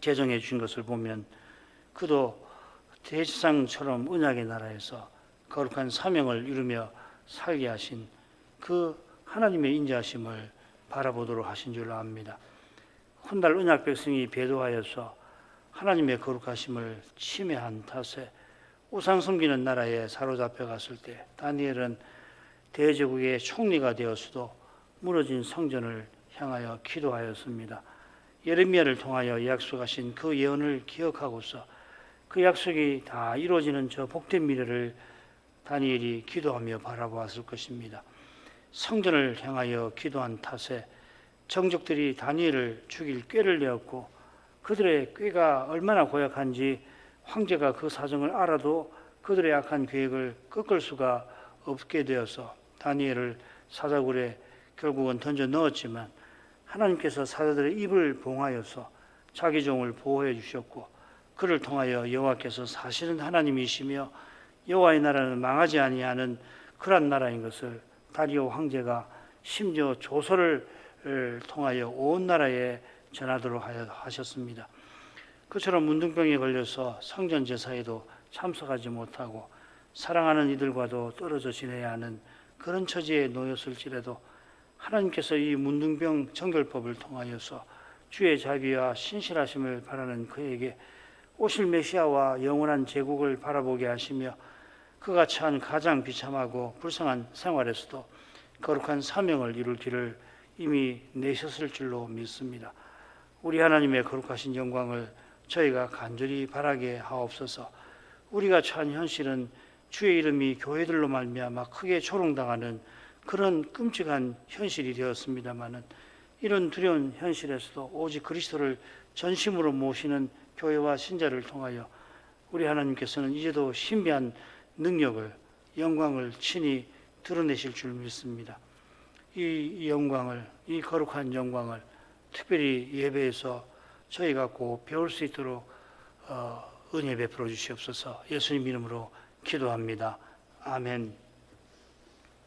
제정해 주신 것을 보면, 그도 대제사장처럼 언약의 나라에서 거룩한 사명을 이루며 살게 하신 그 하나님의 인자하심을 바라보도록 하신 줄로 압니다. 훗날 언약 백성이 배도하여서 하나님의 거룩하심을 침해한 탓에 우상 섬기는 나라에 사로잡혀 갔을 때, 다니엘은 대제국의 총리가 되었어도 무너진 성전을 향하여 기도하였습니다. 예레미야를 통하여 약속하신 그 예언을 기억하고서 그 약속이 다 이루어지는 저 복된 미래를 다니엘이 기도하며 바라보았을 것입니다. 성전을 향하여 기도한 탓에 정적들이 다니엘을 죽일 꾀를 내었고, 그들의 꾀가 얼마나 고약한지 황제가 그 사정을 알아도 그들의 악한 계획을 꺾을 수가 없게 되어서 다니엘을 사자굴에 결국은 던져 넣었지만, 하나님께서 사자들의 입을 봉하여서 자기 종을 보호해 주셨고, 그를 통하여 여호와께서 사실은 하나님이시며 여호와의 나라는 망하지 아니하는 그런 나라인 것을 다리오 황제가 심지어 조서를 통하여 온 나라에 전하도록 하셨습니다. 그처럼 문둥병에 걸려서 성전 제사에도 참석하지 못하고 사랑하는 이들과도 떨어져 지내야 하는 그런 처지에 놓였을지라도, 하나님께서 이 문둥병 정결법을 통하여서 주의 자비와 신실하심을 바라는 그에게 오실 메시아와 영원한 제국을 바라보게 하시며, 그가 처한 가장 비참하고 불쌍한 생활에서도 거룩한 사명을 이룰 길을 이미 내셨을 줄로 믿습니다. 우리 하나님의 거룩하신 영광을 저희가 간절히 바라게 하옵소서. 우리가 처한 현실은 주의 이름이 교회들로 말미암아 크게 조롱당하는 그런 끔찍한 현실이 되었습니다마는, 이런 두려운 현실에서도 오직 그리스도를 전심으로 모시는 교회와 신자를 통하여 우리 하나님께서는 이제도 신비한 능력을, 영광을 친히 드러내실 줄 믿습니다. 이 영광을, 이 거룩한 영광을 특별히 예배에서 저희가 꼭 배울 수 있도록 은혜 베풀어 주시옵소서. 예수님 이름으로 기도합니다. 아멘.